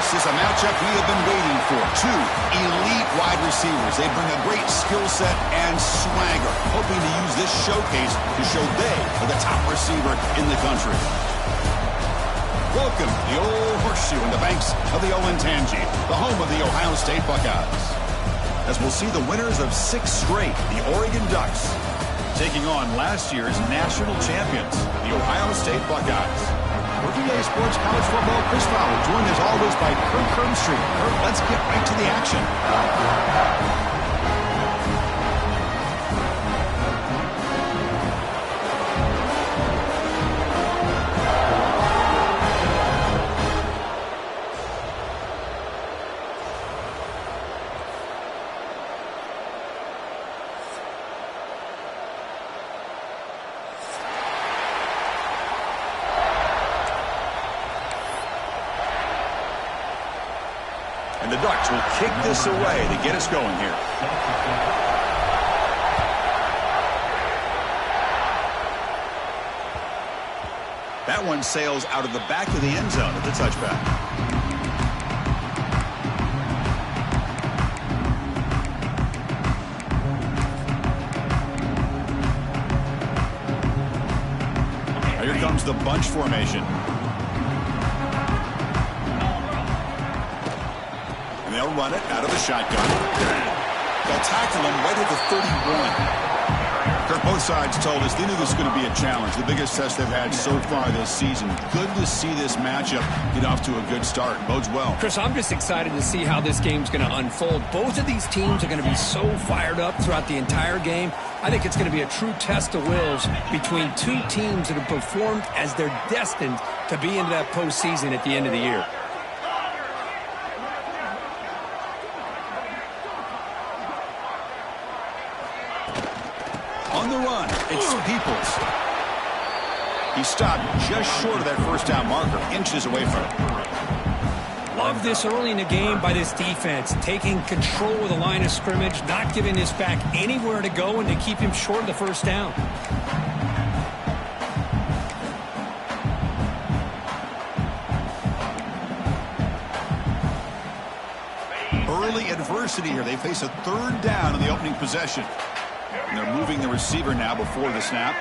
This is a matchup we have been waiting for. Two elite wide receivers. They bring a great skill set and swagger, hoping to use this showcase to show they are the top receiver in the country. Welcome to the Old Horseshoe in the banks of the Olentangy, the home of the Ohio State Buckeyes. As we'll see the winners of 6 straight, the Oregon Ducks, taking on last year's national champions, the Ohio State Buckeyes. For VA Sports College Football, Chris Fowler, joined as always by Kirk Herbstreit. Kirk, let's get right to the action. And the Ducks will kick this away to get us going here. That one sails out of the back of the end zone at the touchback. Here comes the bunch formation. They'll run it out of the shotgun. They'll tackle him right at the 31. Kirk, both sides told us they knew this was going to be a challenge. The biggest test they've had so far this season. Good to see this matchup get off to a good start. Bodes well. Chris, I'm just excited to see how this game's going to unfold. Both of these teams are going to be so fired up throughout the entire game. I think it's going to be a true test of wills between two teams that have performed as they're destined to be into that postseason at the end of the year. On the run, it's Peoples. He stopped just short of that first down marker, inches away from it. Love this early in the game by this defense, taking control of the line of scrimmage, not giving this back anywhere to go, and to keep him short of the first down. Early adversity here. They face a third down in the opening possession. And they're moving the receiver now before the snap.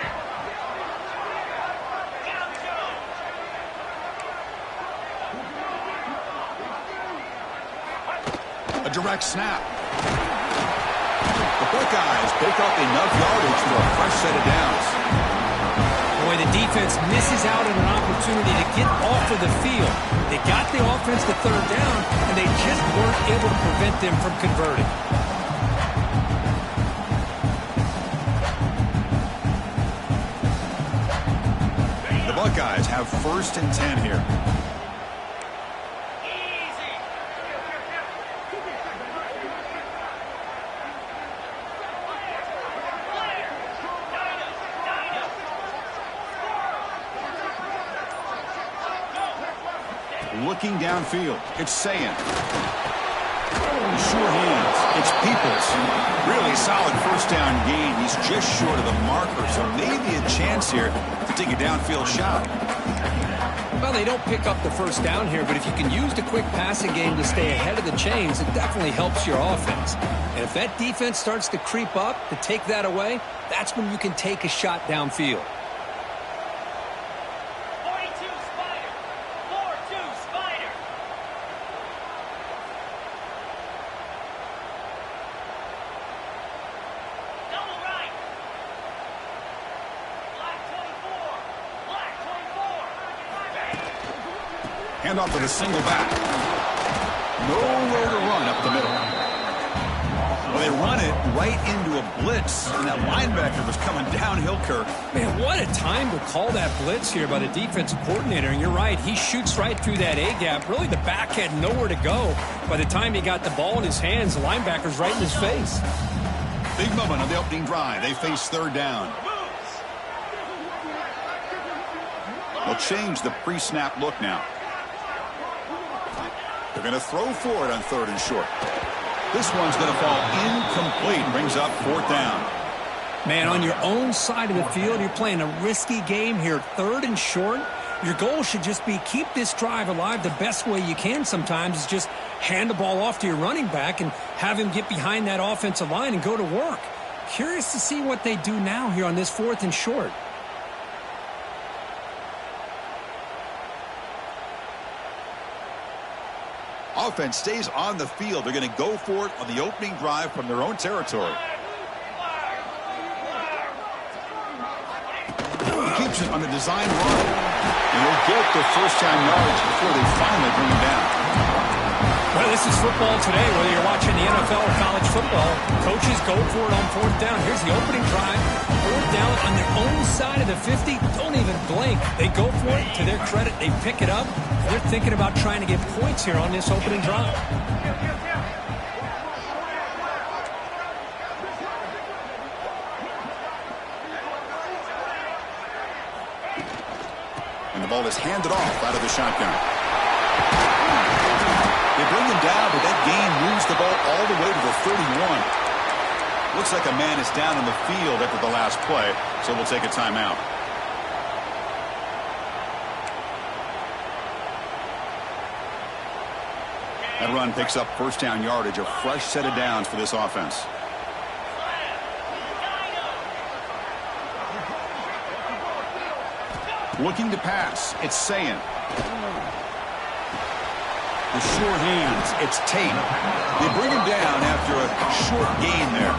A direct snap. The Buckeyes pick up enough yardage for a fresh set of downs. Boy, the defense misses out on an opportunity to get off of the field. They got the offense to third down, and they just weren't able to prevent them from converting. Buckeyes have 1st and 10 here. Looking downfield, it's Sayin. Sure hands, it's Peoples. Really solid first down gain. He's just short of the marker, so maybe a chance here to take a downfield shot. Well, they don't pick up the first down here, but if you can use the quick passing game to stay ahead of the chains, it definitely helps your offense. And if that defense starts to creep up to take that away, that's when you can take a shot downfield. Hand off to the single back. Nowhere to run up the middle. Well, they run it right into a blitz, and that linebacker was coming downhill, Kirk. Man, what a time to call that blitz here by the defensive coordinator. And you're right, he shoots right through that A-gap. Really, the back had nowhere to go. By the time he got the ball in his hands, the linebacker's right in his face. Big moment on the opening drive. They face third down. They'll change the pre-snap look now. They're going to throw for it on 3rd and short. This one's going to fall incomplete. Brings up 4th down. Man, on your own side of the field, you're playing a risky game here, 3rd and short. Your goal should just be keep this drive alive. The best way you can sometimes is just hand the ball off to your running back and have him get behind that offensive line and go to work. Curious to see what they do now here on this 4th and short. Offense stays on the field. They're going to go for it on the opening drive from their own territory. Keeps it on the design run. And he'll get the first-down yardage before they finally bring him down. Well, this is football today, whether you're watching the NFL or college football. Coaches go for it on 4th down. Here's the opening drive. 4th down on their own side of the 50. Don't even blink. They go for it. To their credit, they pick it up. They're thinking about trying to get points here on this opening drive. And the ball is handed off out of the shotgun. They bring him down, but that gain moves the ball all the way to the 31. Looks like a man is down on the field after the last play, so we'll take a timeout. That run picks up first-down yardage, a fresh set of downs for this offense. Looking to pass, it's Sayin. The sure hands, it's Tate. They bring him down after a short gain there.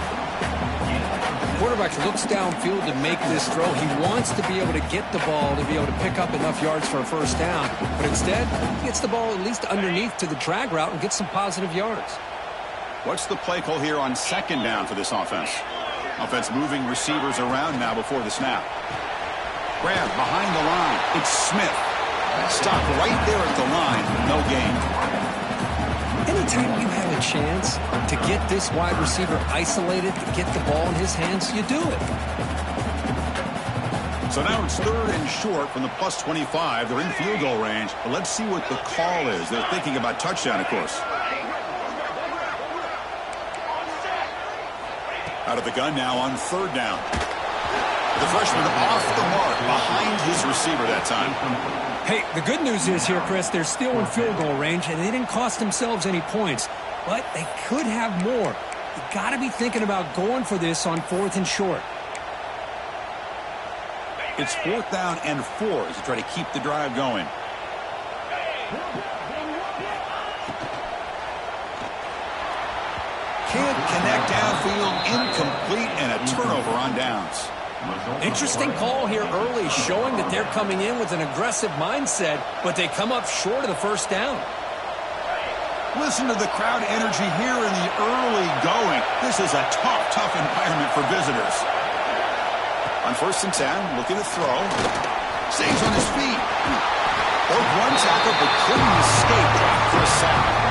Quarterback looks downfield to make this throw. He wants to be able to get the ball to be able to pick up enough yards for a first down. But instead, he gets the ball at least underneath to the drag route and gets some positive yards. What's the play call here on 2nd down for this offense? Offense moving receivers around now before the snap. Grab behind the line. It's Smith. Stop right there at the line. No gain. Anytime you have a chance to get this wide receiver isolated, to get the ball in his hands, you do it. So now it's 3rd and short from the plus 25. They're in field goal range. But let's see what the call is. They're thinking about touchdown, of course. Out of the gun now on 3rd down. The freshman off the mark behind his receiver that time. Hey, the good news is here, Chris, they're still in field goal range, and they didn't cost themselves any points. But they could have more. You got to be thinking about going for this on 4th and short. It's 4th down and 4 as they try to keep the drive going. Can't connect downfield, incomplete, and a turnover on downs. Interesting call here early, showing that they're coming in with an aggressive mindset, but they come up short of the first down. Listen to the crowd energy here in the early going. This is a tough environment for visitors. On 1st and 10, looking to throw. Stays on his feet. Broke one tackle, but couldn't escape. Dropped for a sack.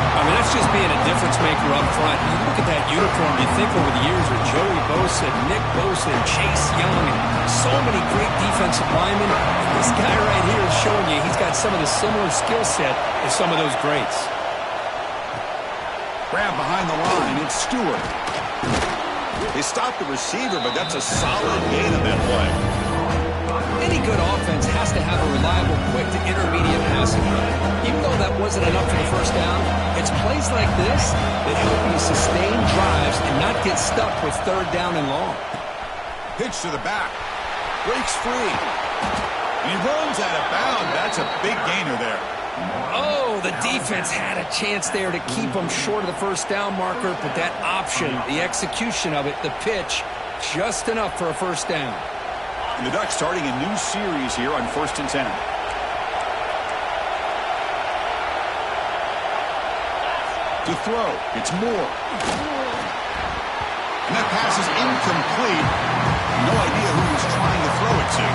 I mean, that's just being a difference maker up front. You look at that uniform, you think over the years with Joey Bosa, Nick Bosa, and Chase Young, and so many great defensive linemen. And this guy right here is showing you he's got some of the similar skill set as some of those greats. Grab behind the line, it's Stewart. They stopped the receiver, but that's a solid gain on that play. Any good offense has to have a reliable, quick to intermediate passing run. Even though that wasn't enough for the first down, it's plays like this that help you sustain drives and not get stuck with 3rd down and long. Pitch to the back. Breaks free. And he runs out of bounds. That's a big gainer there. Oh, the defense had a chance there to keep him short of the first down marker, but that option, the execution of it, the pitch, just enough for a first down. And the Ducks starting a new series here on 1st and 10. To throw, it's Moore. And that pass is incomplete. No idea who he's trying to throw it to.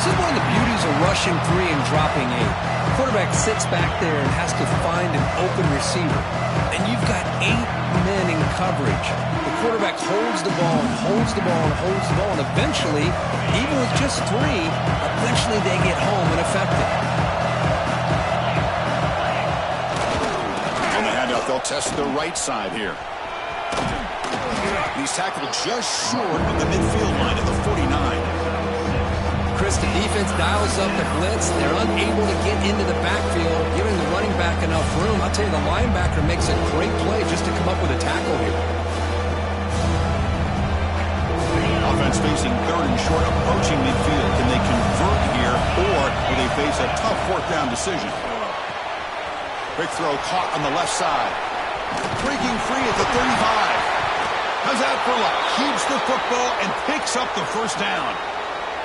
This is one of the beauties of rushing 3 and dropping 8. The quarterback sits back there and has to find an open receiver. And you've got 8 men in coverage. The quarterback holds the ball and holds the ball and holds the ball. And eventually, even with just 3, eventually they get home and effective. On the handoff, they'll test the right side here. He's tackled just short of the midfield line at the 49. Chris, the defense dials up the blitz. They're unable to get into the backfield, giving the running back enough room. I'll tell you, the linebacker makes a great play just to come up with a tackle here. Offense facing third and short, approaching midfield. Can they convert here, or will they face a tough fourth down decision? Quick throw caught on the left side. Breaking free at the 35. How's that for luck? Keeps the football and picks up the first down.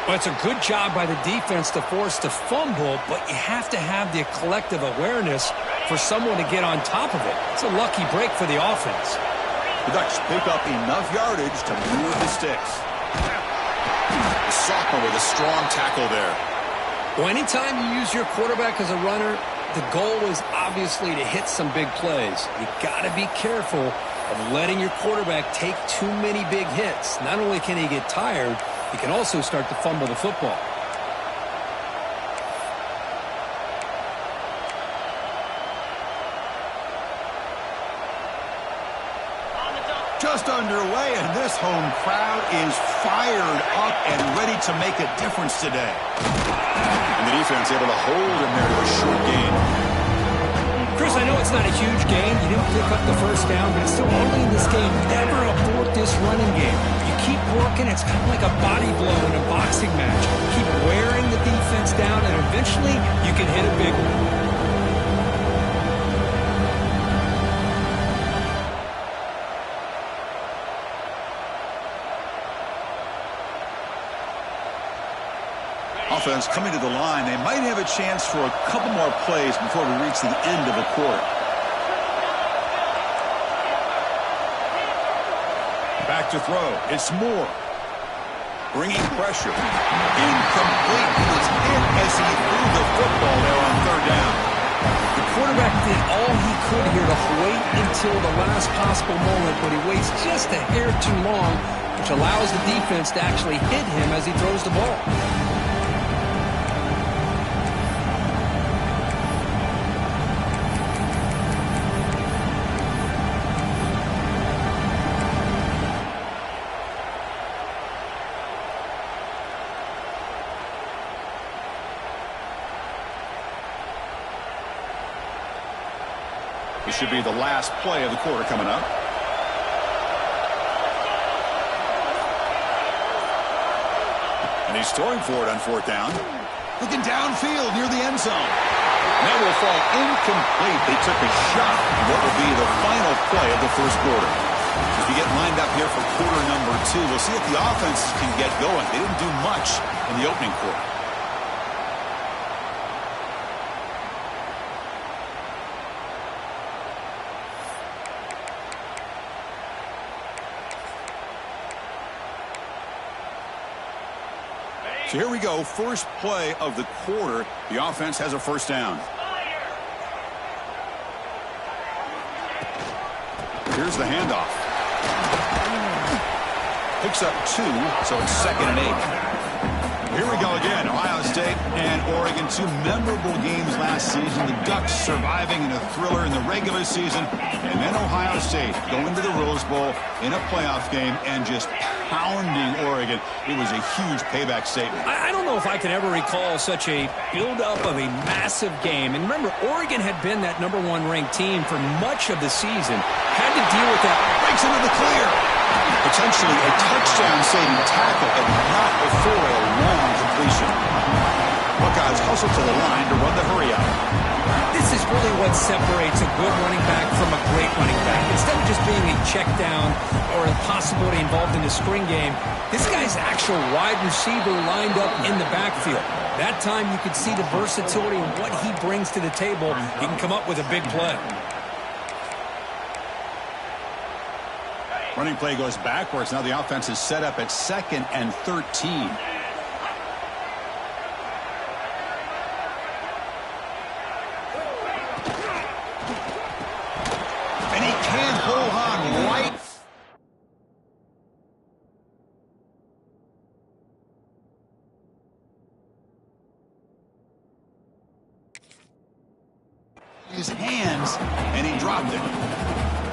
Well, it's a good job by the defense to force the fumble, but you have to have the collective awareness for someone to get on top of it. It's a lucky break for the offense. The Ducks pick up enough yardage to move the sticks. The sophomore with a strong tackle there. Well, anytime you use your quarterback as a runner, the goal is obviously to hit some big plays. You got to be careful of letting your quarterback take too many big hits. Not only can he get tired, he can also start to fumble the football. Just underway, and this home crowd is fired up and ready to make a difference today. And the defense able to hold him there to a short gain. Chris, I know it's not a huge gain. You didn't pick up the first down, but it's still early in this game. Never abort this running game. You keep working, it's kind of like a body blow in a boxing match. Keep wearing the defense down, and eventually you can hit a big one. Offense coming to the line. They might have a chance for a couple more plays before we reach the end of the quarter. Back to throw. It's Moore. Bringing pressure. Incomplete. He was hit as he threw the football there on third down. The quarterback did all he could here to wait until the last possible moment, but he waits just a hair too long, which allows the defense to actually hit him as he throws the ball. This should be the last play of the quarter coming up. And he's throwing for it on fourth down. Looking downfield near the end zone. That will fall incomplete. They took a shot on what will be the final play of the first quarter. As we get lined up here for quarter number 2, we'll see if the offenses can get going. They didn't do much in the opening quarter. So here we go, first play of the quarter. The offense has a first down. Here's the handoff. Picks up 2, so it's 2nd and 8. Here we go again. Ohio State and Oregon, 2 memorable games last season. The Ducks surviving in a thriller in the regular season, and then Ohio State going to the Rose Bowl in a playoff game and just pounding Oregon. It was a huge payback statement. I don't know if I can ever recall such a build-up of a massive game. And remember, Oregon had been that #1 ranked team for much of the season. Had to deal with that. Breaks into the clear. Potentially a touchdown-saving tackle, and not before a long completion. Buckeyes hustle to the line to run the hurry-up. This is really what separates a good running back from a great running back. Instead of just being a check down or a possibility involved in the screen game, this guy's actual wide receiver lined up in the backfield. That time you could see the versatility and what he brings to the table. He can come up with a big play. Running play goes backwards. Now the offense is set up at 2nd and 13. And he can't hold on right. His hands, and he dropped it.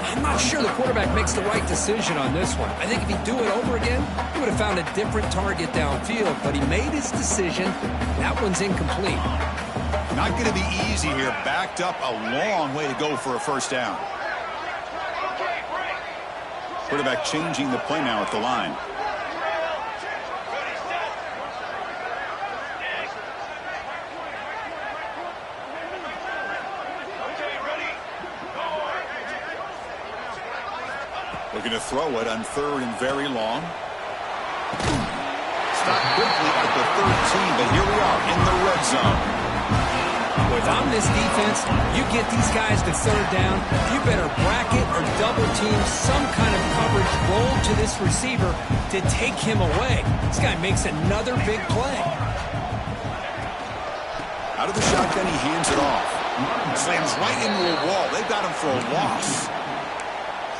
I'm not sure the quarterback makes the right decision on this one. I think if he'd do it over again, he would have found a different target downfield, but he made his decision. That one's incomplete. Not going to be easy here. Backed up a long way to go for a first down. Quarterback changing the play now at the line. Looking to throw it on 3rd and very long. Stopped quickly at the 13, but here we are in the red zone. If I'm this defense, you get these guys to 3rd down, you better bracket or double team some kind of coverage roll to this receiver to take him away. This guy makes another big play. Out of the shotgun, he hands it off. Slams right into a wall. They've got him for a loss.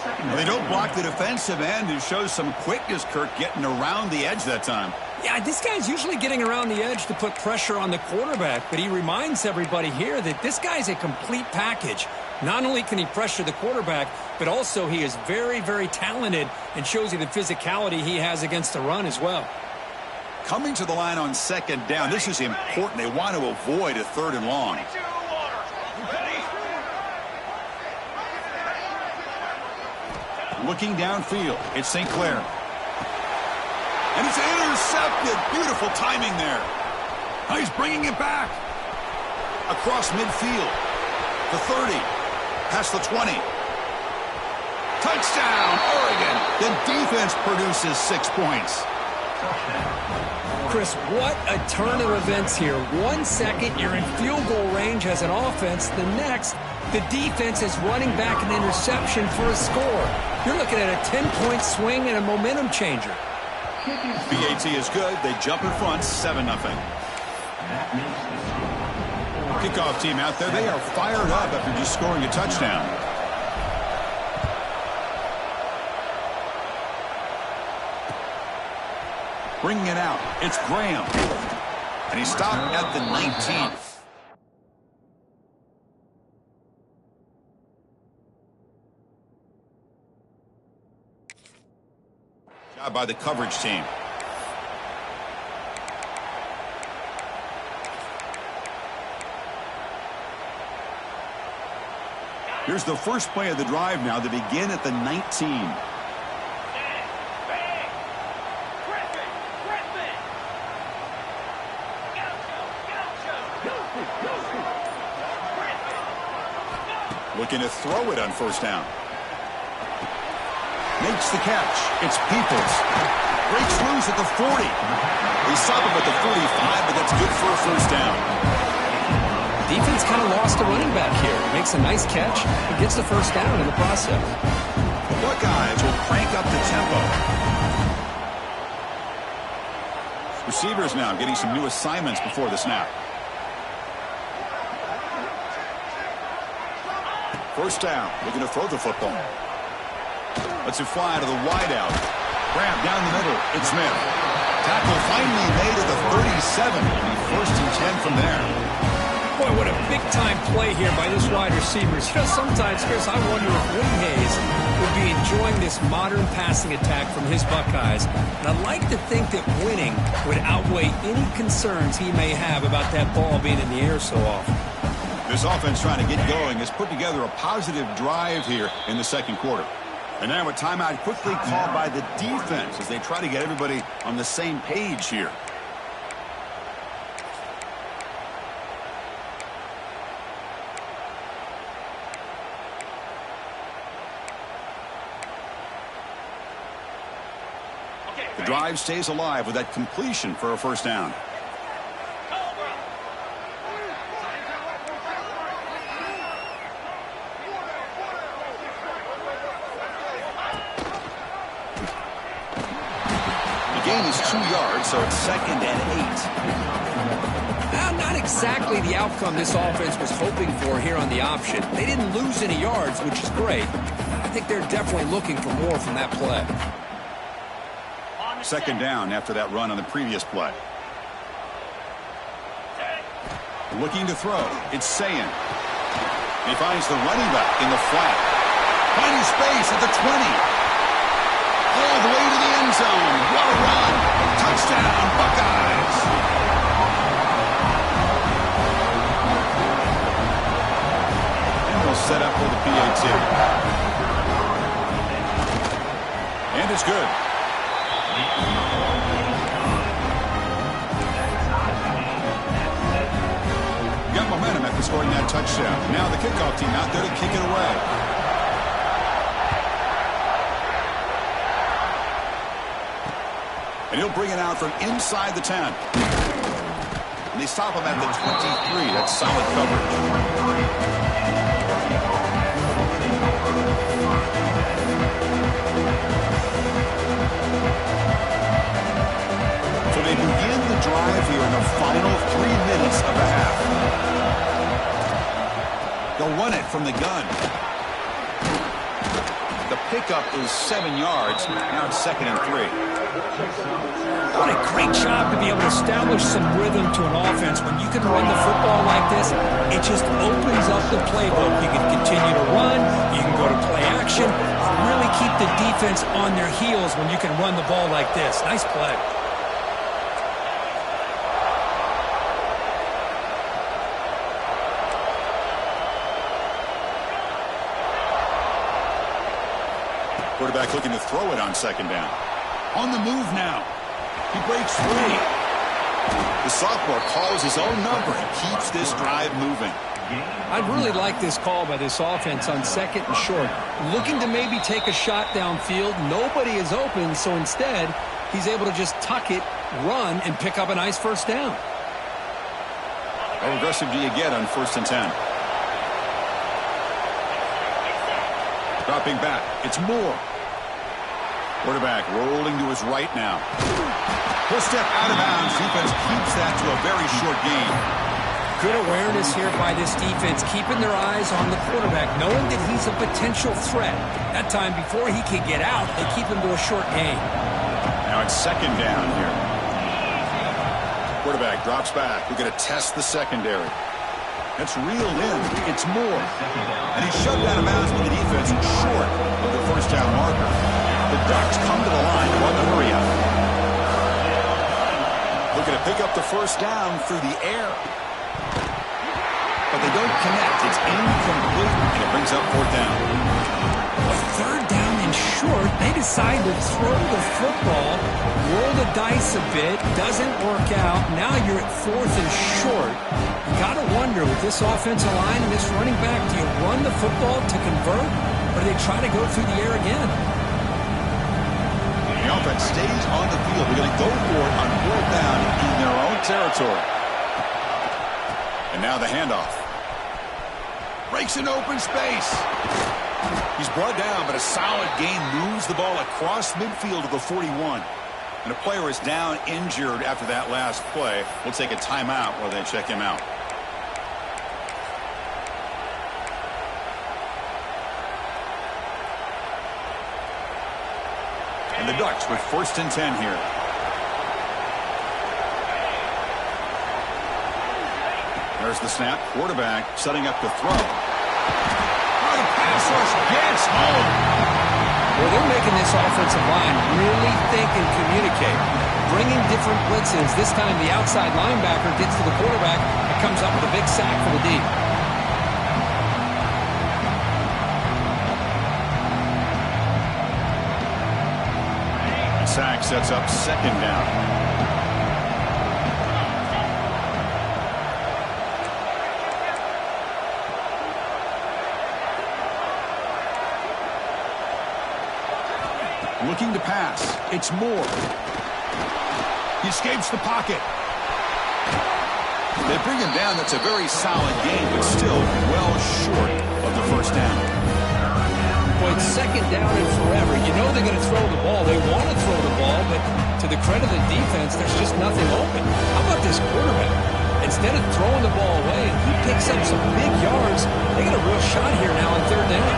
Well, they don't block the defensive end, who shows some quickness, Kirk, getting around the edge that time. Yeah, this guy's usually getting around the edge to put pressure on the quarterback, but he reminds everybody here that this guy's a complete package. Not only can he pressure the quarterback, but also he is very, very talented and shows you the physicality he has against the run as well. Coming to the line on 2nd down, this is important. They want to avoid a 3rd and long. Looking downfield, it's St. Clair. And it's intercepted. Beautiful timing there. Now he's bringing it back. Across midfield. The 30. Past the 20. Touchdown, Oregon. The defense produces 6 points. Chris, what a turn of events here. 1 second, you're in field goal range as an offense. The next, the defense is running back an interception for a score. You're looking at a 10-point swing and a momentum changer. BAT is good. They jump in front, 7-0. Kickoff team out there. They are fired up after just scoring a touchdown. Bringing it out. It's Graham. And he stopped at the 19th. Job by the coverage team. Here's the first play of the drive now. They begin at the 19. Looking to throw it on 1st down. Makes the catch. It's Peoples. Breaks loose at the 40. They stop him at the 45, but that's good for a 1st down. Defense kind of lost a running back here. Makes a nice catch and gets the 1st down in the process. The Buckeyes will crank up the tempo. Receivers now getting some new assignments before the snap. 1st down. Looking to throw the football. Lets it fly to the wideout. Grab down the middle. It's Smith. Tackle finally made at the 37. It'll be 1st and 10 from there. Boy, what a big-time play here by this wide receiver. You know, sometimes, Chris, I wonder if Woody Hayes would be enjoying this modern passing attack from his Buckeyes. And I'd like to think that winning would outweigh any concerns he may have about that ball being in the air so often. This offense trying to get going has put together a positive drive here in the 2nd quarter. And now a timeout quickly called by the defense as they try to get everybody on the same page here. The drive stays alive with that completion for a 1st down. Gain is 2 yards, so it's 2nd and 8. Well, not exactly the outcome this offense was hoping for here on the option. They didn't lose any yards, which is great. I think they're definitely looking for more from that play. 2nd down after that run on the previous play. Looking to throw. It's Sayin. He finds the running back in the flat. Finding space at the 20. All the way to the end zone. What a run. Touchdown, Buckeyes. And they'll set up for the PAT. And it's good. Got momentum after scoring that touchdown. Now the kickoff team out there to kick it away. And he'll bring it out from inside the 10. And they stop him at the 23. That's solid coverage. So they begin the drive here in the final 3 minutes of the half. They'll run it from the gun. The pickup is 7 yards. Now it's 2nd and 3. What a great job to be able to establish some rhythm to an offense. When you can run the football like this, it just opens up the playbook. You can continue to run. You can go to play action. Really keep the defense on their heels when you can run the ball like this. Nice play. Quarterback looking to throw it on 2nd down. On the move now. He breaks free. The sophomore calls his own number and keeps this drive moving. I'd really like this call by this offense on 2nd and short. Looking to maybe take a shot downfield. Nobody is open, so instead, he's able to just tuck it, run, and pick up a nice 1st down. How aggressive do you get on 1st and 10? Dropping back. It's Moore. Quarterback rolling to his right now. He'll step out of bounds. Defense keeps that to a very short gain. Good awareness here by this defense, keeping their eyes on the quarterback, knowing that he's a potential threat. That time, before he can get out, they keep him to a short gain. Now it's 2nd down here. Quarterback drops back. We're going to test the secondary. That's reeled in. It's Moore. And he's shoved out of bounds with the defense short of the 1st down marker. The Ducks come to the line to run the hurry up. Looking to pick up the 1st down through the air. But they don't connect. It's incomplete, and it brings up 4th down. A 3rd down and short. They decide to throw the football, roll the dice a bit, doesn't work out. Now you're at 4th and short. You got to wonder, with this offensive line and this running back, do you run the football to convert, or do they try to go through the air again? The offense stays on the field. They're going to go for it on 4th down in their own territory. And now the handoff. Breaks an open space. He's brought down, but a solid gain moves the ball across midfield to the 41. And a player is down injured after that last play. We'll take a timeout while they check him out. And the Ducks with 1st and 10 here. There's the snap. Quarterback setting up to throw. Oh, the pass rush gets home. Well, they're making this offensive line really think and communicate. Bringing different blitzes. This time the outside linebacker gets to the quarterback and comes up with a big sack for the D. Sack sets up 2nd down. Looking to pass. It's Moore. He escapes the pocket. They bring him down. That's a very solid gain, but still well short of the 1st down. Well, it's 2nd down and forever. You know they're going to throw the ball. They want to throw the ball, but to the credit of the defense, there's just nothing open. How about this quarterback? Instead of throwing the ball away, he picks up some big yards. They got a real shot here now on 3rd down.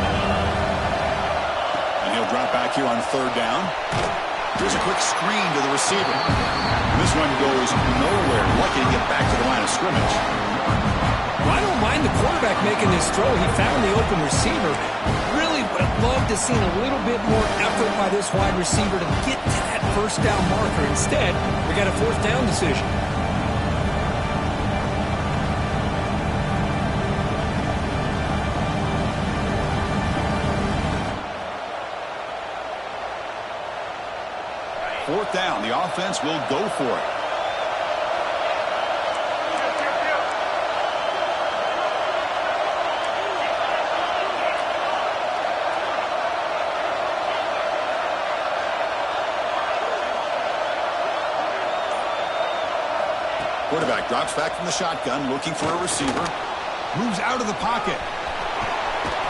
And he'll drop back here on 3rd down. Here's a quick screen to the receiver. This one goes nowhere. Lucky to get back to the line of scrimmage. Well, I don't mind the quarterback making this throw. He found the open receiver. Really Would have loved to seen a little bit more effort by this wide receiver to get to that first down marker. Instead, we got a fourth down decision. Fourth down, the offense will go for it. Quarterback drops back from the shotgun, looking for a receiver. Moves out of the pocket.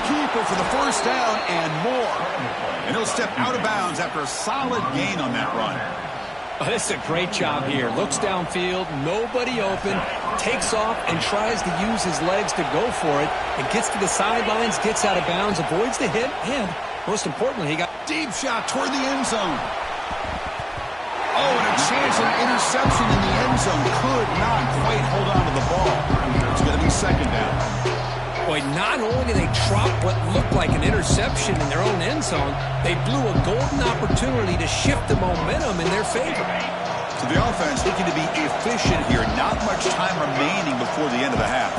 Keeper for the first down and more. And he'll step out of bounds after a solid gain on that run. Oh, this is a great job here. Looks downfield, nobody open, takes off and tries to use his legs to go for it. And gets to the sidelines, gets out of bounds, avoids the hit, and most importantly, he got deep shot toward the end zone. Oh, and a chance at an interception in the end zone. Could not quite hold on to the ball. It's going to be second down. Boy, not only did they drop what looked like an interception in their own end zone, they blew a golden opportunity to shift the momentum in their favor. So the offense looking to be efficient here. Not much time remaining before the end of the half.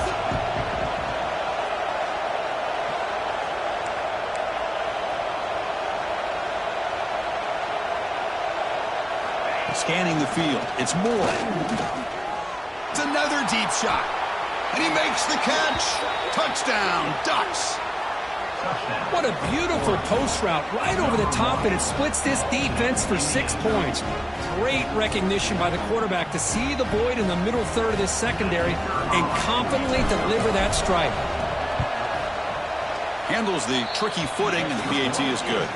Scanning the field. It's Moore. It's another deep shot. And he makes the catch. Touchdown, Ducks. What a beautiful post route right over the top, and it splits this defense for 6 points. Great recognition by the quarterback to see the void in the middle third of this secondary and confidently deliver that strike. Handles the tricky footing, and the PAT is good.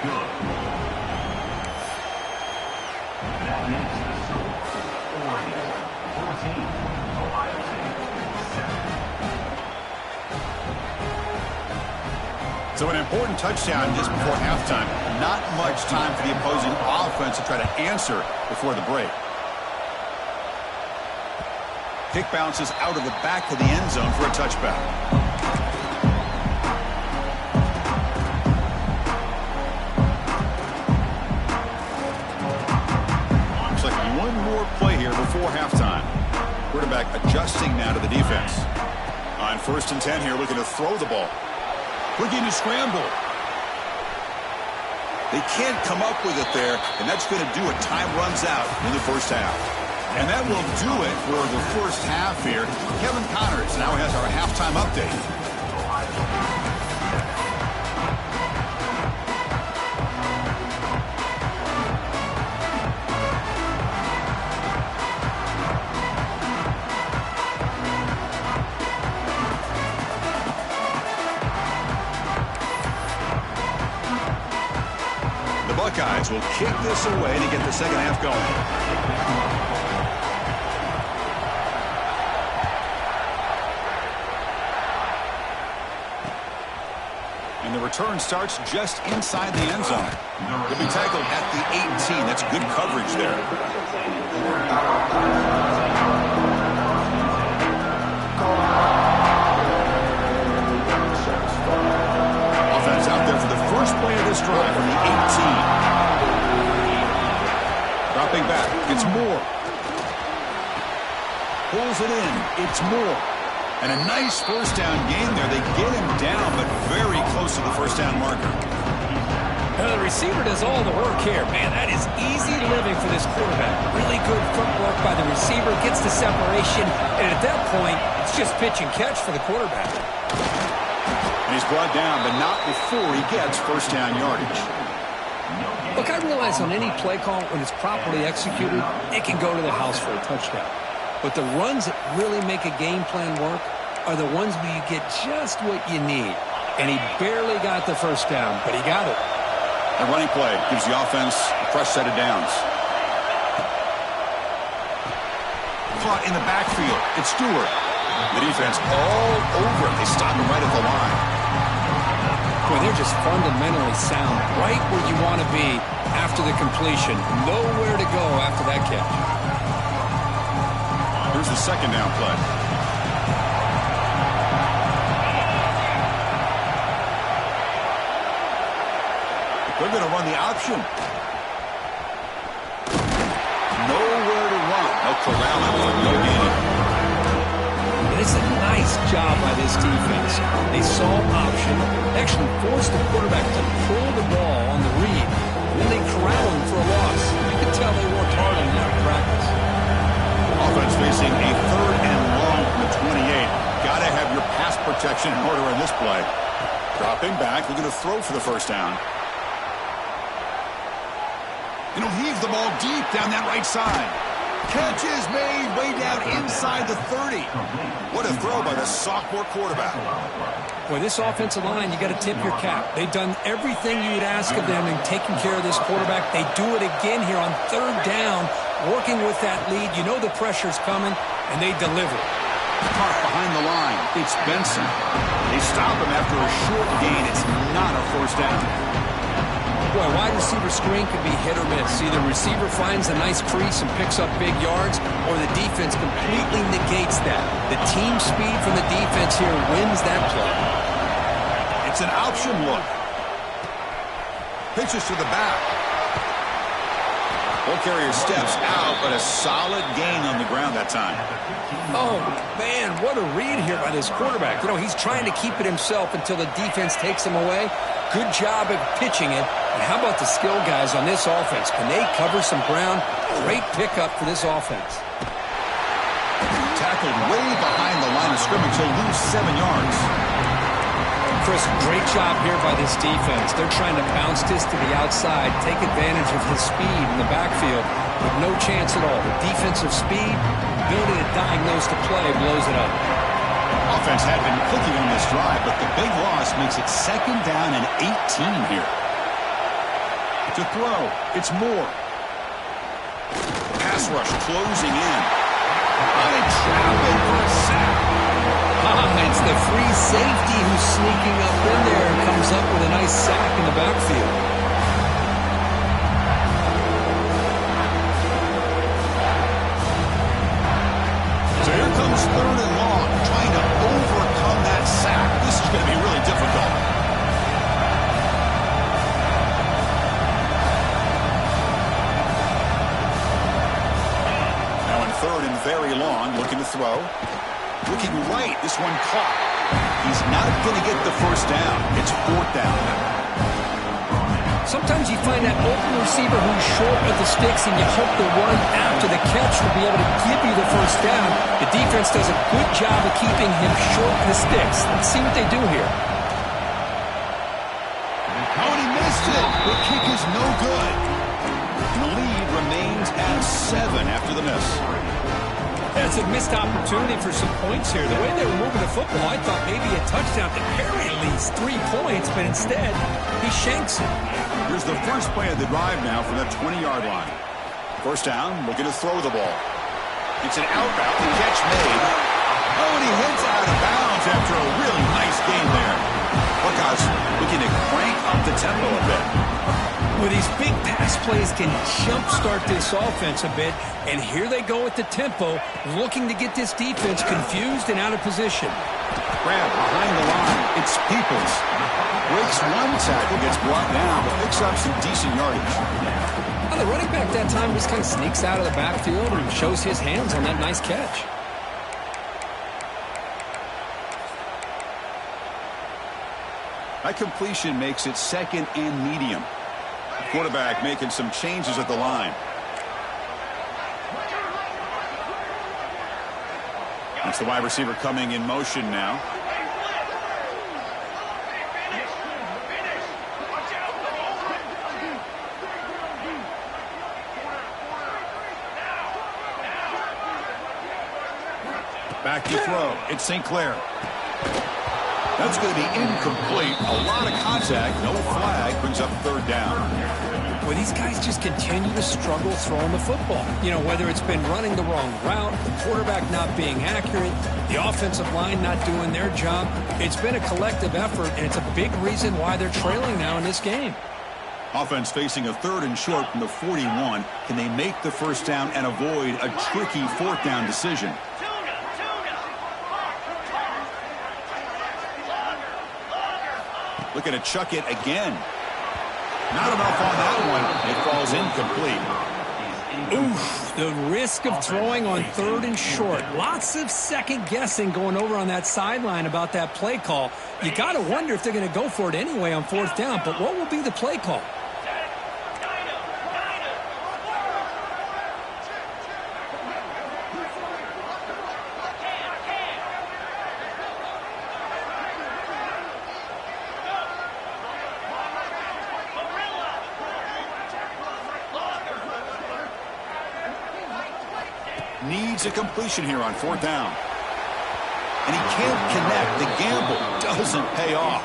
So an important touchdown just before halftime. Not much time for the opposing offense to try to answer before the break. Pick bounces out of the back of the end zone for a touchback. Looks like one more play here before halftime. Quarterback adjusting now to the defense. On 1st and 10 here, looking to throw the ball. Looking to scramble. They can't come up with it there, and that's going to do it. Time runs out in the first half. And that will do it for the first half here. Kevin Connors now has our halftime update. Buckeyes will kick this away to get the second half going. And the return starts just inside the end zone. He'll be tackled at the 18. That's good coverage there. Offense out there for the first play of this drive from the 18. Dropping back, it's Moore. Pulls it in, it's Moore. And a nice first down gain there. They get him down, but very close to the first down marker. The receiver does all the work here. Man, that is easy living for this quarterback. Really good footwork by the receiver, gets the separation, and at that point, it's just pitch and catch for the quarterback. And he's brought down, but not before he gets first down yardage. Look, I realize on any play call, when it's properly executed, it can go to the house for a touchdown. But the runs that really make a game plan work are the ones where you get just what you need. And he barely got the first down, but he got it. The running play gives the offense a fresh set of downs. Caught in the backfield. It's Stewart. The defense all over him. They stop him right at the line. Boy, they're just fundamentally sound. Right where you want to be after the completion. Nowhere to go after that catch. Here's the second down play. They're going to run the option. Nowhere to run. They'll corral it for no gain. And it's a nice job by this defense. They saw option, actually forced the quarterback to pull the ball on the read, and then they corral him for a loss. You can tell they worked hard on that in practice. Offense facing a 3rd and long from the 28. Got to have your pass protection in order in this play. Dropping back, looking to throw for the first down. And he'll heave the ball deep down that right side. Catch is made way down inside the 30. What a throw by the sophomore quarterback. Boy, this offensive line, you got to tip your cap. They've done everything you would ask of them in taking care of this quarterback. They do it again here on 3rd down, working with that lead. You know the pressure's coming, and they deliver. Caught behind the line. It's Benson. They stop him after a short gain. It's not a first down. Boy, wide receiver screen could be hit or miss. Either receiver finds a nice crease and picks up big yards, or the defense completely negates that. The team speed from the defense here wins that play. It's an option look. Pitches to the back. Ball carrier steps out, but a solid gain on the ground that time. Oh, man, what a read here by this quarterback. You know, he's trying to keep it himself until the defense takes him away. Good job of pitching it. And how about the skill guys on this offense? Can they cover some ground? Great pickup for this offense. Tackled way behind the line of scrimmage. He'll lose 7 yards. Chris, great job here by this defense. They're trying to bounce this to the outside, take advantage of his speed in the backfield, with no chance at all. The defensive speed, ability to diagnose the play, blows it up. Offense had been clicking on this drive, but the big loss makes it 2nd down and 18 here. To throw, it's Moore. Pass rush closing in. And trapping for a sack. It's the free safety who's sneaking up in there and comes up with a nice sack in the backfield. So here comes 3rd and long, trying to overcome that sack. This is going to be really difficult. Now in 3rd and very long, looking to throw. Looking right, this one caught. He's not going to get the first down. It's 4th down. Sometimes you find that open receiver who's short of the sticks, and you hope the run after the catch will be able to give you the first down. The defense does a good job of keeping him short of the sticks. Let's see what they do here. Oh, and he missed it. The kick is no good. The lead remains at 7 after the miss. That's a missed opportunity for some points here. The way they were moving the football, I thought maybe a touchdown to carry at least 3 points, but instead, he shanks it. Here's the first play of the drive now from that 20-yard line. First down, looking to throw the ball. It's an out route, the catch made. Oh, and he hits out of bounds after a really nice game there. Buckeyes looking to crank up the tempo a bit. Well, these big pass plays can jumpstart this offense a bit, and here they go at the tempo, looking to get this defense confused and out of position. Grab behind the line. It's Peoples. Breaks one tackle, gets brought down, but picks up some decent yardage. Well, the running back that time just kind of sneaks out of the backfield and shows his hands on that nice catch. That completion makes it 2nd and medium. Quarterback making some changes at the line. That's the wide receiver coming in motion now. Back to throw. It's St. Clair. That's going to be incomplete. A lot of contact. No flag. Brings up 3rd down. Well, these guys just continue to struggle throwing the football. You know, whether it's been running the wrong route, the quarterback not being accurate, the offensive line not doing their job. It's been a collective effort, and it's a big reason why they're trailing now in this game. Offense facing a 3rd and short from the 41. Can they make the first down and avoid a tricky 4th down decision? Looking to chuck it again. Not enough on that one. It falls incomplete. Oof, the risk of throwing on 3rd and short. Lots of second guessing going over on that sideline about that play call. You got to wonder if they're going to go for it anyway on 4th down, but what will be the play call? Needs a completion here on 4th down. And he can't connect. The gamble doesn't pay off.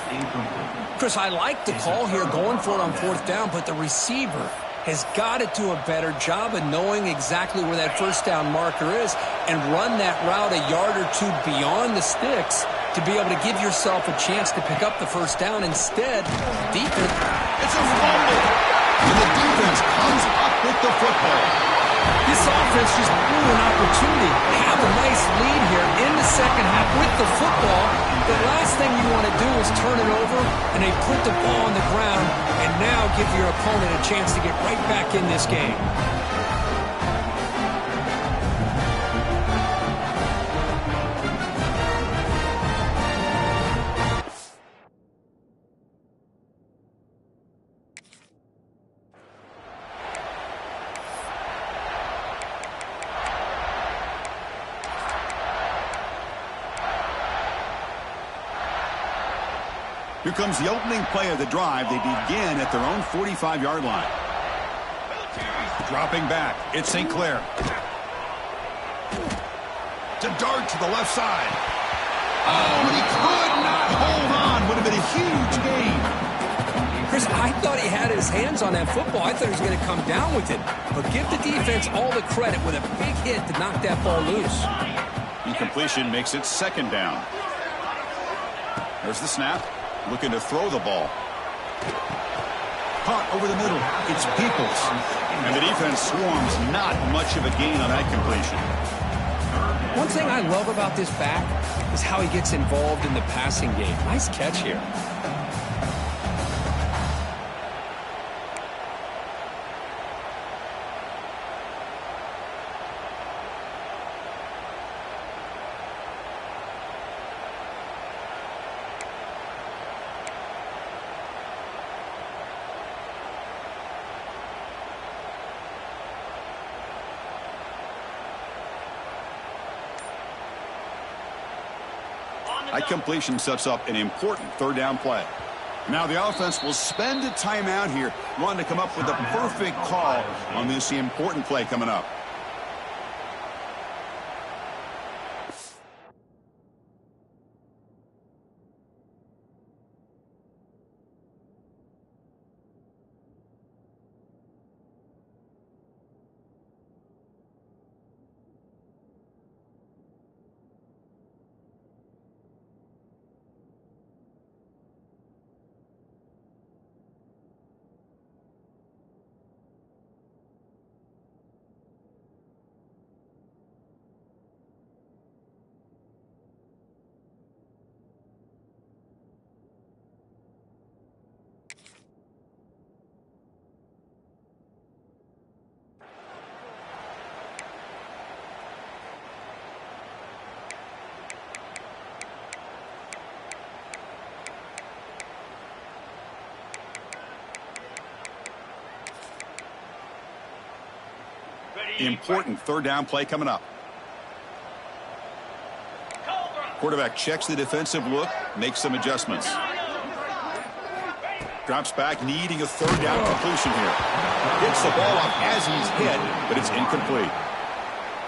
Chris, I like the call here going for it on 4th down, but the receiver has got to do a better job of knowing exactly where that 1st down marker is and run that route a yard or two beyond the sticks to be able to give yourself a chance to pick up the 1st down. Instead, defense. It's a fumble. And the defense comes up with the football. This offense just blew an opportunity. They have a nice lead here in the second half with the football. The last thing you want to do is turn it over, and they put the ball on the ground and now give your opponent a chance to get right back in this game. Here comes the opening play of the drive. They begin at their own 45-yard line. Dropping back, it's St. Clair. To dart to the left side. Oh, and he could not hold on. Would have been a huge gain. Chris, I thought he had his hands on that football. I thought he was going to come down with it. But give the defense all the credit with a big hit to knock that ball loose. Incompletion makes it 2nd down. There's the snap. Looking to throw the ball. Caught over the middle. It's Peoples. And the defense swarms. Not much of a gain on that completion. One thing I love about this back is how he gets involved in the passing game. Nice catch here. That completion sets up an important 3rd down play. Now the offense will spend a timeout here, wanting to come up with the perfect call on this important play coming up. Important 3rd down play coming up. Quarterback checks the defensive look, makes some adjustments. Drops back, needing a 3rd down completion here. Gets the ball up as he's hit, but it's incomplete.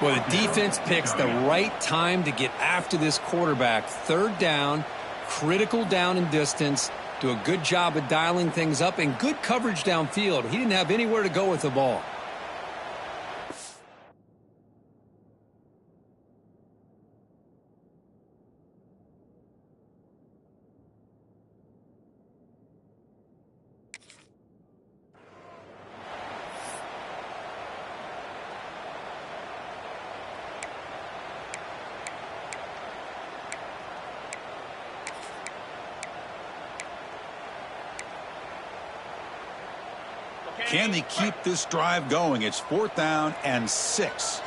Well, the defense picks the right time to get after this quarterback. 3rd down, critical down and distance. Do a good job of dialing things up and good coverage downfield. He didn't have anywhere to go with the ball. Can they keep this drive going? It's 4th down and 6.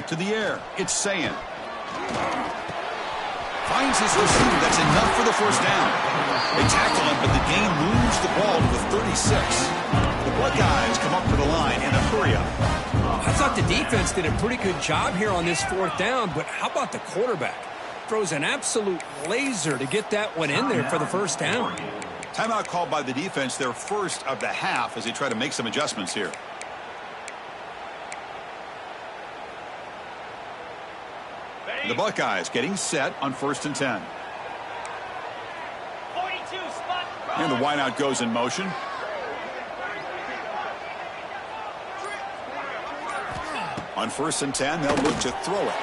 To the air, it's Sayin. Finds his receiver. That's enough for the 1st down. They tackle him, but the gain moves the ball to the 36. The Buckeyes come up to the line in a hurry-up. I thought the defense did a pretty good job here on this 4th down, but how about the quarterback? Throws an absolute laser to get that one in there for the 1st down. Timeout called by the defense, their first of the half, as they try to make some adjustments here. The Buckeyes getting set on 1st and 10. And the wideout goes in motion. On 1st and 10, they'll look to throw it.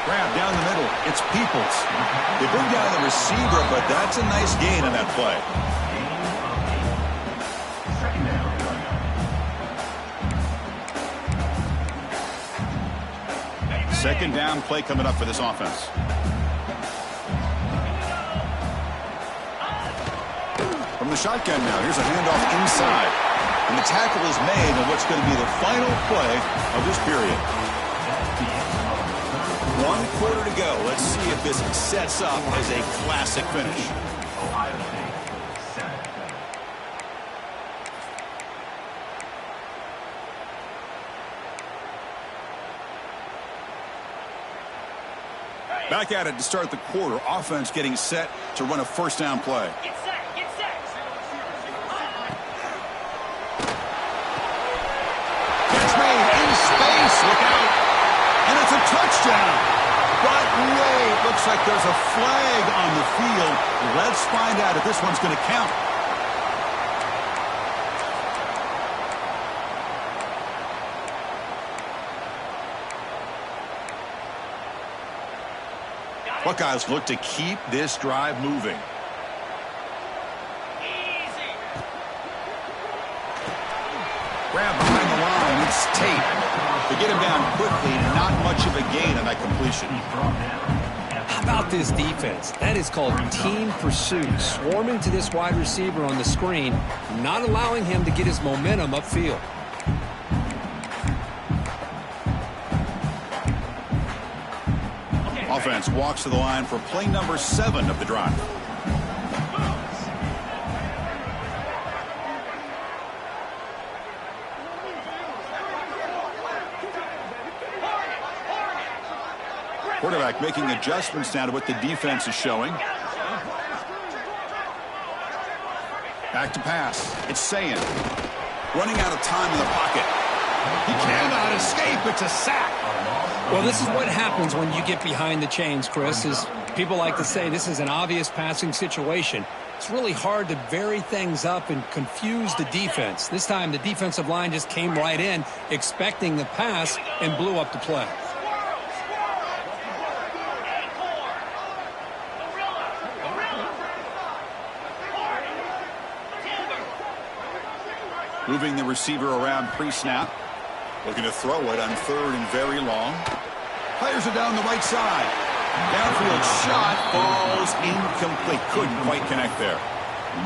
Grab down the middle. It's Peoples. They bring down the receiver, but that's a nice gain on that play. Second down play coming up for this offense. From the shotgun now, here's a handoff inside. And the tackle is made on what's going to be the final play of this period. 1 quarter to go. Let's see if this sets up as a classic finish. Back at it to start the quarter. Offense getting set to run a 1st down play. Get set. Catch made in space. Look out. And it's a touchdown. But wait, looks like there's a flag on the field. Let's find out if this one's going to count. Buckeyes look to keep this drive moving. Grab behind the line. It's Tate. To get him down quickly, not much of a gain on that completion. How about this defense? That is called team pursuit. Swarming to this wide receiver on the screen, not allowing him to get his momentum upfield. Offense walks to the line for play number 7 of the drive. Quarterback making adjustments now to what the defense is showing. Back to pass. It's Sayin. Running out of time in the pocket. He cannot escape. It's a sack. Well, this is what happens when you get behind the chains, Chris, is people like to say this is an obvious passing situation. It's really hard to vary things up and confuse the defense. This time the defensive line just came right in expecting the pass and blew up the play. Moving the receiver around pre-snap. Looking to throw it on 3rd and very long. Fires it down the right side. Downfield shot falls incomplete. Couldn't quite connect there.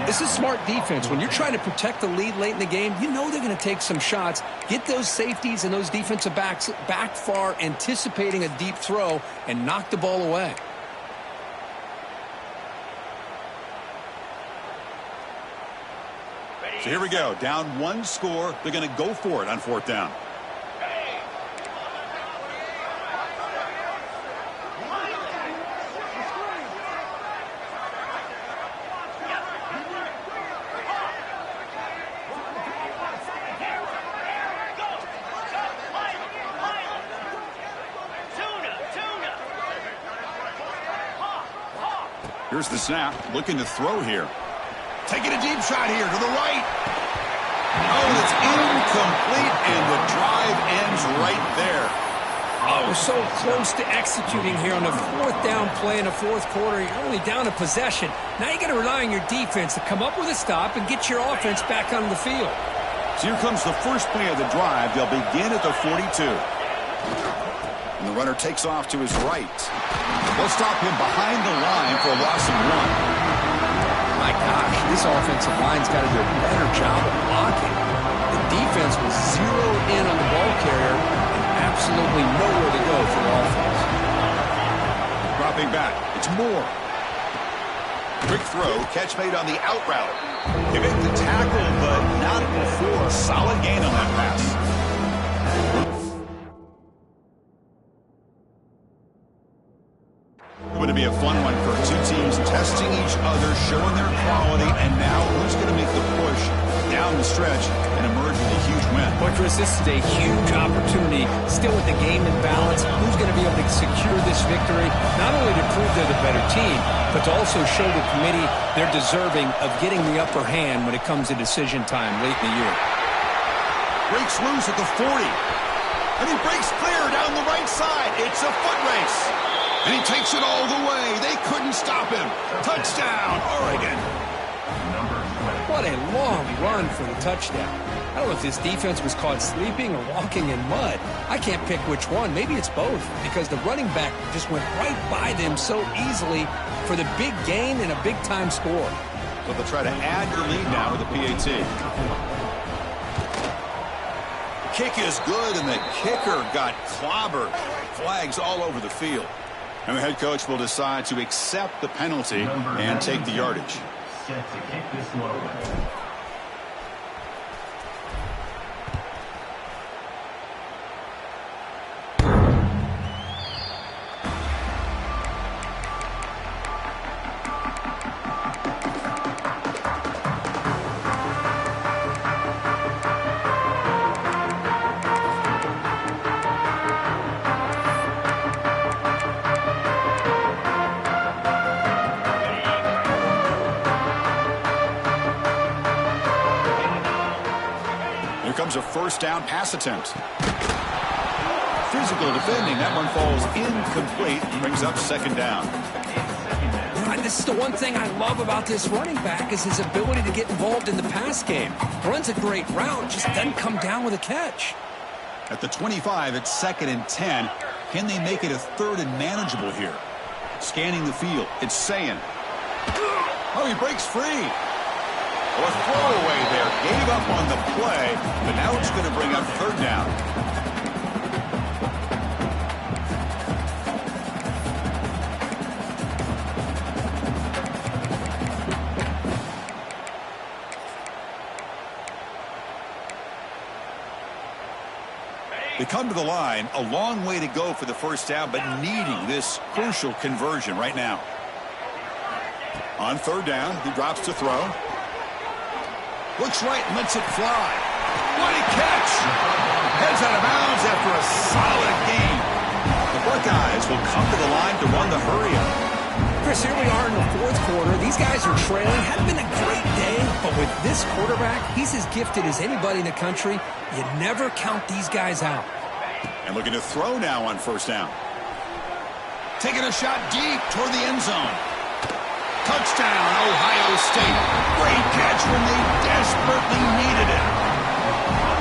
This is smart defense. When you're trying to protect the lead late in the game, you know they're going to take some shots. Get those safeties and those defensive backs back far, anticipating a deep throw, and knock the ball away. So here we go. Down 1 score. They're going to go for it on 4th down. Here's the snap. Looking to throw here. Taking a deep shot here to the right. Oh, it's incomplete, and the drive ends right there. Oh, so close to executing here on the 4th down play in the 4th quarter. You're only down a possession. Now you got to rely on your defense to come up with a stop and get your offense back on the field. So here comes the first play of the drive. They'll begin at the 42. And the runner takes off to his right. They'll stop him behind the line for a loss of 1. My gosh, this offensive line's got to do a better job of blocking. The defense was zeroed in on the ball carrier and absolutely nowhere to go for the offense. Dropping back, it's Moore. Quick throw, catch made on the out route. They make the tackle, but not before. Solid gain on that pass. Going to be a fun one for two teams testing each other, showing their quality, and now who's going to make the push down the stretch and emerge with a huge win. Boy, Chris, this is a huge opportunity. Still with the game in balance, who's going to be able to secure this victory, not only to prove they're the better team, but to also show the committee they're deserving of getting the upper hand when it comes to decision time late in the year. Breaks loose at the 40. And he breaks clear down the right side. It's a foot race. And he takes it all the way. They couldn't stop him. Touchdown, Oregon. What a long run for the touchdown. I don't know if this defense was caught sleeping or walking in mud. I can't pick which one. Maybe it's both, because the running back just went right by them so easily for the big gain and a big-time score. So they'll try to add the lead now with the PAT. The kick is good, and the kicker got clobbered. Flags all over the field. And the head coach will decide to accept the penalty and take the yardage. Set to kick this one. Comes a first down pass attempt. Physical defending. That one falls incomplete. Brings up second down. This is the one thing I love about this running back is his ability to get involved in the pass game. Runs a great route, just doesn't come down with a catch. At the 25, it's 2nd and 10. Can they make it a 3rd and manageable here? Scanning the field. It's Sayin. Oh, he breaks free. Well, a throwaway there. Gave up on the play, but now it's going to bring up 3rd down. They come to the line, a long way to go for the first down, but needing this crucial conversion right now. On 3rd down, he drops to throw. Looks right and lets it fly. What a catch! Heads out of bounds after a solid game. The Buckeyes will come to the line to run the hurry-up. Chris, here we are in the 4th quarter. These guys are trailing. Hadn't been a great day, but with this quarterback, he's as gifted as anybody in the country. You never count these guys out. And looking to throw now on 1st down. Taking a shot deep toward the end zone. Touchdown, Ohio State. Great catch when they desperately needed it.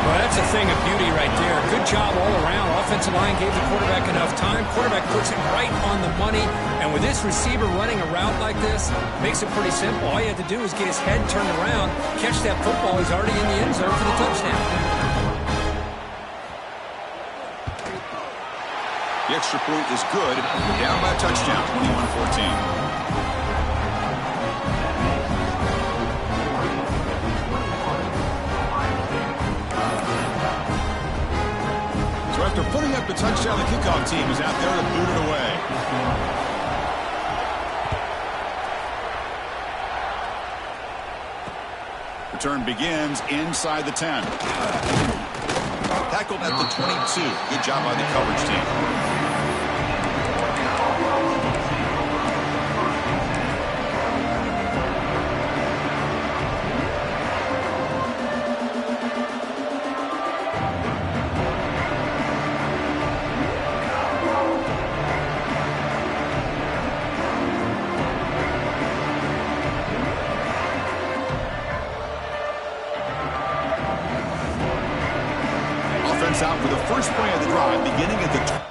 Well, that's a thing of beauty right there. Good job all around. Offensive line gave the quarterback enough time. Quarterback puts it right on the money. And with this receiver running a route like this, makes it pretty simple. All you have to do is get his head turned around, catch that football. He's already in the end zone for the touchdown. The extra point is good. Down by a touchdown, 21-14. After putting up the touchdown, the kickoff team is out there to boot it away. Return begins inside the 10. Tackled at the 22. Good job by the coverage team. starts out with the first play of the drive beginning at the